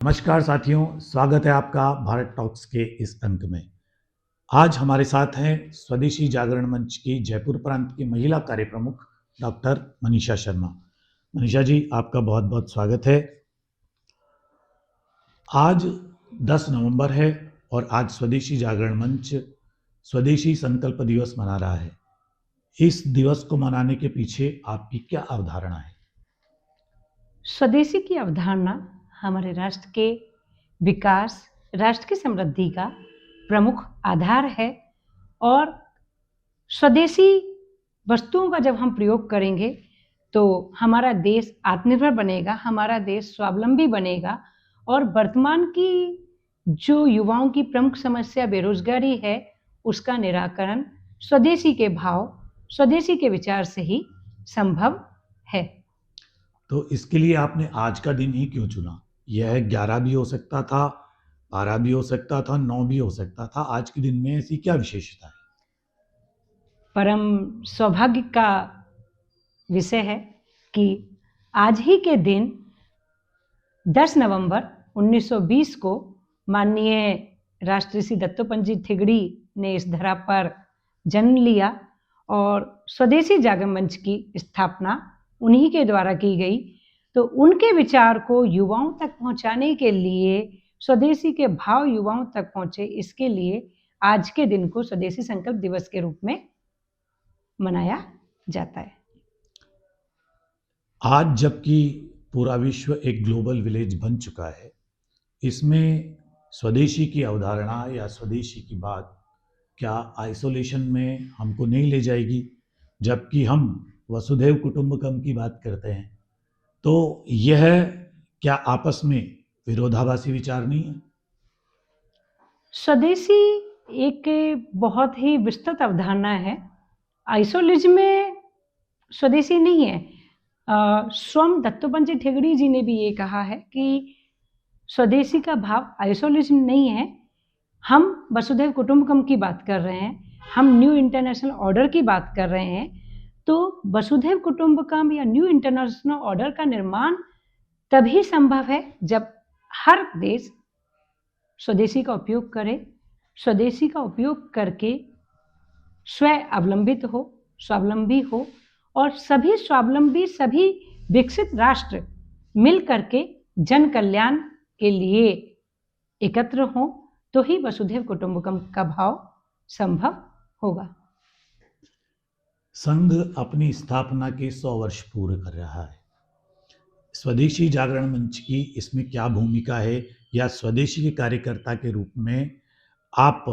नमस्कार साथियों, स्वागत है आपका भारत टॉक्स के इस अंक में। आज हमारे साथ हैं स्वदेशी जागरण मंच की जयपुर प्रांत की महिला कार्य प्रमुख डॉक्टर मनीषा शर्मा। मनीषा जी, आपका बहुत बहुत स्वागत है। आज 10 नवंबर है और आज स्वदेशी जागरण मंच स्वदेशी संकल्प दिवस मना रहा है। इस दिवस को मनाने के पीछे आपकी क्या अवधारणा है? स्वदेशी की अवधारणा हमारे राष्ट्र के विकास, राष्ट्र की समृद्धि का प्रमुख आधार है और स्वदेशी वस्तुओं का जब हम प्रयोग करेंगे तो हमारा देश आत्मनिर्भर बनेगा, हमारा देश स्वावलंबी बनेगा और वर्तमान की जो युवाओं की प्रमुख समस्या बेरोजगारी है, उसका निराकरण स्वदेशी के भाव, स्वदेशी के विचार से ही संभव है। तो इसके लिए आपने आज का दिन ही क्यों चुना? यह 11 भी हो सकता था, 12 भी हो सकता था, 9 भी हो सकता था। आज के दिन में ऐसी क्या विशेषता है? परम सौभाग्य का विषय है कि आज ही के दिन 10 नवंबर 1920 को माननीय राष्ट्रऋषि श्री दत्तोपंत जी ठेंगड़ी ने इस धरा पर जन्म लिया और स्वदेशी जागरण मंच की स्थापना उन्हीं के द्वारा की गई। तो उनके विचार को युवाओं तक पहुंचाने के लिए, स्वदेशी के भाव युवाओं तक पहुंचे, इसके लिए आज के दिन को स्वदेशी संकल्प दिवस के रूप में मनाया जाता है। आज जबकि पूरा विश्व एक ग्लोबल विलेज बन चुका है, इसमें स्वदेशी की अवधारणा या स्वदेशी की बात क्या आइसोलेशन में हमको नहीं ले जाएगी? जबकि हम वसुधैव कुटुंबकम की बात करते हैं, तो यह क्या आपस में विरोधाभासी विचार नहीं है? स्वदेशी एक बहुत ही विस्तृत अवधारणा है। आइसोलिज्म में स्वदेशी नहीं है। स्वयं दत्तोपंत जी ठेंगड़ी जी ने भी ये कहा है कि स्वदेशी का भाव आइसोलिज्म नहीं है। हम वसुधैव कुटुंबकम की बात कर रहे हैं, हम न्यू इंटरनेशनल ऑर्डर की बात कर रहे हैं। तो वसुधैव कुटुंबकम या न्यू इंटरनेशनल ऑर्डर का निर्माण तभी संभव है जब हर देश स्वदेशी का उपयोग करे, स्वदेशी का उपयोग करके स्व अवलंबित हो, स्वावलंबी हो और सभी स्वावलंबी, सभी विकसित राष्ट्र मिल करके जन कल्याण के लिए एकत्र हों, तो ही वसुधैव कुटुंबकम का भाव संभव होगा। संघ अपनी स्थापना के 100 वर्ष पूरे कर रहा है। स्वदेशी जागरण मंच की इसमें क्या भूमिका है, या स्वदेशी के कार्यकर्ता के रूप में आप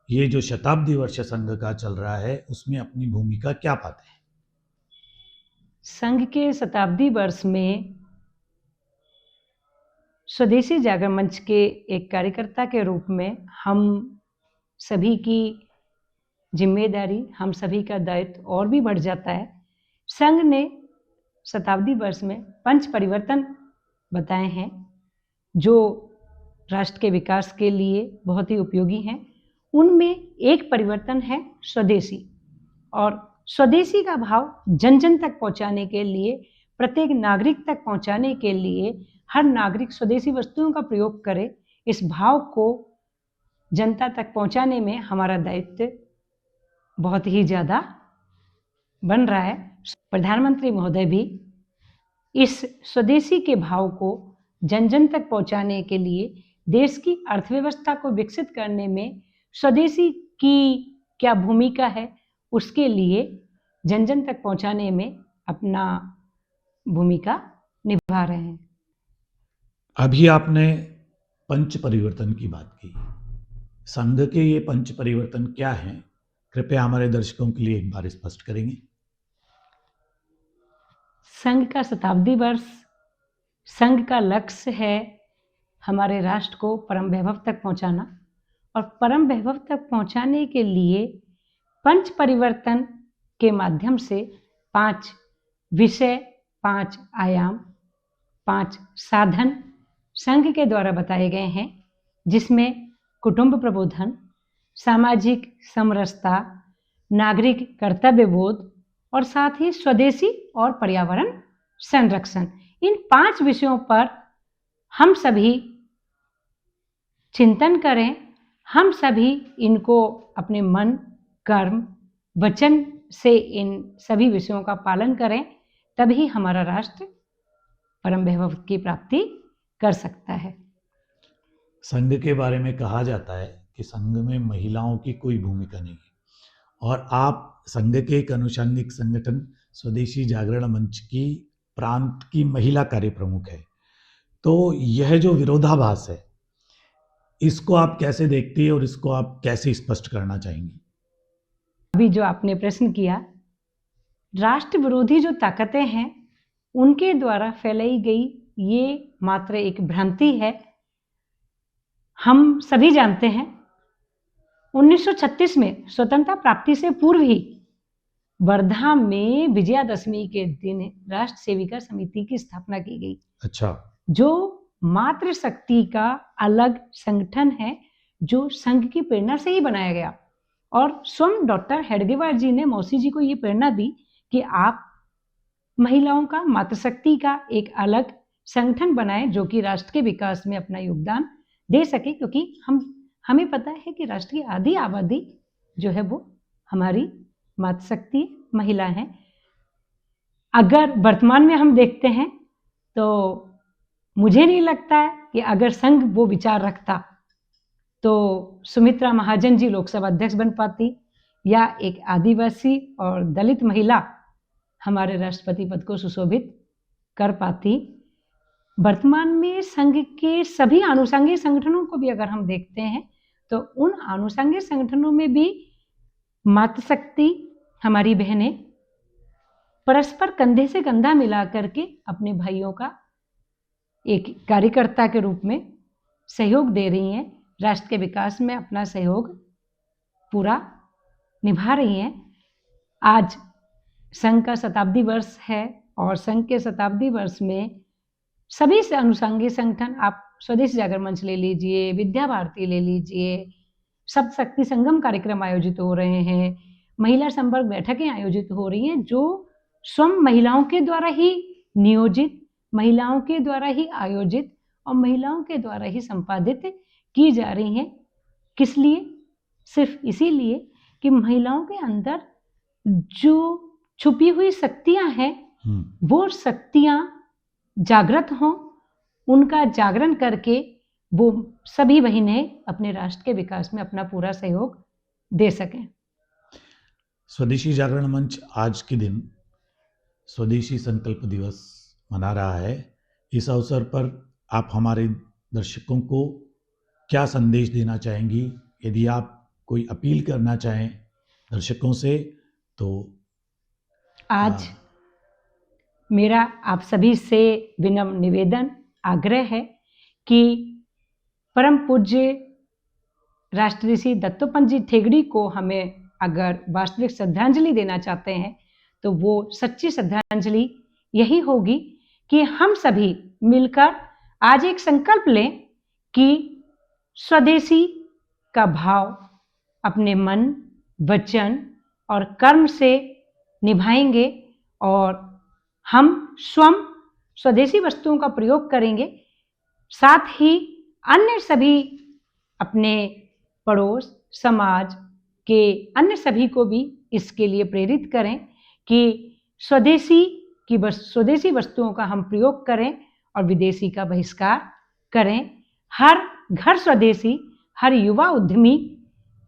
ये जो शताब्दी वर्ष संघ का चल रहा है उसमें अपनी भूमिका क्या पाते हैं? संघ के शताब्दी वर्ष में स्वदेशी जागरण मंच के एक कार्यकर्ता के रूप में हम सभी की जिम्मेदारी, हम सभी का दायित्व और भी बढ़ जाता है। संघ ने शताब्दी वर्ष में 5 परिवर्तन बताए हैं जो राष्ट्र के विकास के लिए बहुत ही उपयोगी हैं। उनमें एक परिवर्तन है स्वदेशी, और स्वदेशी का भाव जन जन तक पहुंचाने के लिए, प्रत्येक नागरिक तक पहुंचाने के लिए हर नागरिक स्वदेशी वस्तुओं का प्रयोग करे। इस भाव को जनता तक पहुंचाने में हमारा दायित्व बहुत ही ज़्यादा बन रहा है। प्रधानमंत्री महोदय भी इस स्वदेशी के भाव को जन जन तक पहुंचाने के लिए, देश की अर्थव्यवस्था को विकसित करने में स्वदेशी की क्या भूमिका है, उसके लिए जन जन तक पहुंचाने में अपना भूमिका निभा रहे हैं। अभी आपने पंच परिवर्तन की बात की। संघ के ये पंच परिवर्तन क्या हैं? कृपया हमारे दर्शकों के लिए एक बार स्पष्ट करेंगे। संघ का शताब्दी वर्ष, संघ का लक्ष्य है हमारे राष्ट्र को परम वैभव तक पहुंचाना, और परम वैभव तक पहुंचाने के लिए पंच परिवर्तन के माध्यम से 5 विषय, 5 आयाम, 5 साधन संघ के द्वारा बताए गए हैं, जिसमें कुटुंब प्रबोधन, सामाजिक समरसता, नागरिक कर्तव्य बोध और साथ ही स्वदेशी और पर्यावरण संरक्षण, इन 5 विषयों पर हम सभी चिंतन करें, हम सभी इनको अपने मन, कर्म, वचन से इन सभी विषयों का पालन करें, तभी हमारा राष्ट्र परम वैभव की प्राप्ति कर सकता है। संघ के बारे में कहा जाता है कि संघ में महिलाओं की कोई भूमिका नहीं है, और आप संघ के एक अनुषंगिक संगठन स्वदेशी जागरण मंच की प्रांत की महिला कार्य प्रमुख है। तो यह जो विरोधाभास है, इसको आप कैसे देखती है और इसको आप कैसे स्पष्ट करना चाहेंगी? अभी जो आपने प्रश्न किया, राष्ट्र विरोधी जो ताकतें हैं उनके द्वारा फैलाई गई ये मात्र एक भ्रांति है। हम सभी जानते हैं 1936 में स्वतंत्रता प्राप्ति से पूर्व ही वर्धा में विजयादशमी के दिन राष्ट्र सेविका समिति की स्थापना की गई। अच्छा। जो मातृशक्ति का अलग संगठन है, जो संघ की प्रेरणा से ही बनाया गया। और स्वयं डॉक्टर हेडगेवार जी ने मौसी जी को ये प्रेरणा दी कि आप महिलाओं का, मातृशक्ति का एक अलग संगठन बनाएं जो कि राष्ट्र के विकास में अपना योगदान दे सके, क्योंकि हमें पता है कि राष्ट्र की आधी आबादी जो है वो हमारी मातृशक्ति महिला है। अगर वर्तमान में हम देखते हैं तो मुझे नहीं लगता है कि अगर संघ वो विचार रखता तो सुमित्रा महाजन जी लोकसभा अध्यक्ष बन पाती, या एक आदिवासी और दलित महिला हमारे राष्ट्रपति पद को सुशोभित कर पाती। वर्तमान में संघ के सभी आनुषंगिक संगठनों को भी अगर हम देखते हैं तो उन आनुषंगिक संगठनों में भी मातृशक्ति हमारी बहनें परस्पर कंधे से कंधा मिला करके अपने भाइयों का एक कार्यकर्ता के रूप में सहयोग दे रही हैं, राष्ट्र के विकास में अपना सहयोग पूरा निभा रही हैं। आज संघ का शताब्दी वर्ष है और संघ के शताब्दी वर्ष में सभी से अनुषंगिक संगठन, आप स्वदेशी जागरण मंच ले लीजिए, विद्या भारती ले लीजिए, सप्तशक्ति संगम कार्यक्रम आयोजित हो रहे हैं, महिला संपर्क बैठकें आयोजित हो रही हैं, जो स्वयं महिलाओं के द्वारा ही नियोजित, महिलाओं के द्वारा ही आयोजित और महिलाओं के द्वारा ही संपादित की जा रही हैं। किस लिए? सिर्फ इसीलिए कि महिलाओं के अंदर जो छुपी हुई शक्तियां हैं वो शक्तियां जागृत हों, उनका जागरण करके वो सभी बहनें अपने राष्ट्र के विकास में अपना पूरा सहयोग दे सकें। स्वदेशी जागरण मंच आज के दिन स्वदेशी संकल्प दिवस मना रहा है। इस अवसर पर आप हमारे दर्शकों को क्या संदेश देना चाहेंगी? यदि आप कोई अपील करना चाहें दर्शकों से तो आज मेरा आप सभी से विनम्र निवेदन, आग्रह है कि परम पूज्य राष्ट्र ऋषि दत्तोपंत जी ठेंगड़ी को हमें अगर वास्तविक श्रद्धांजलि देना चाहते हैं तो वो सच्ची श्रद्धांजलि यही होगी कि हम सभी मिलकर आज एक संकल्प लें कि स्वदेशी का भाव अपने मन, वचन और कर्म से निभाएंगे और हम स्वयं स्वदेशी वस्तुओं का प्रयोग करेंगे। साथ ही अन्य सभी अपने पड़ोस, समाज के अन्य सभी को भी इसके लिए प्रेरित करें कि स्वदेशी वस्तुओं का हम प्रयोग करें और विदेशी का बहिष्कार करें। हर घर स्वदेशी, हर युवा उद्यमी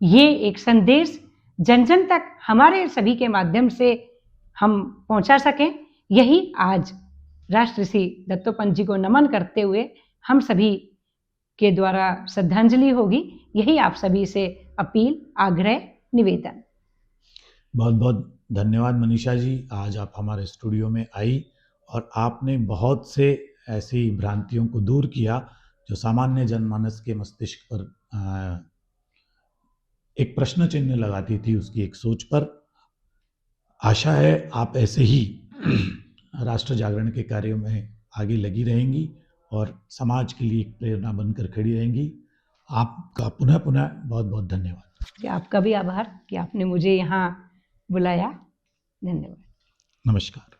ये एक संदेश जन जन तक हमारे सभी के माध्यम से हम पहुंचा सकें, यही आज राष्ट्र ऋषि दत्तोपंत जी को नमन करते हुए हम सभी के द्वारा श्रद्धांजलि होगी। यही आप सभी से अपील, आग्रह, निवेदन। बहुत बहुत धन्यवाद मनीषा जी, आज आप हमारे स्टूडियो में आई और आपने बहुत से ऐसी भ्रांतियों को दूर किया जो सामान्य जनमानस के मस्तिष्क पर एक प्रश्न चिन्ह लगाती थी, उसकी एक सोच पर। आशा है आप ऐसे ही राष्ट्र जागरण के कार्यों में आगे लगी रहेंगी और समाज के लिए एक प्रेरणा बनकर खड़ी रहेंगी। आपका पुनः पुनः बहुत बहुत धन्यवाद। आपका भी आभार कि आपने मुझे यहाँ बुलाया। धन्यवाद। नमस्कार।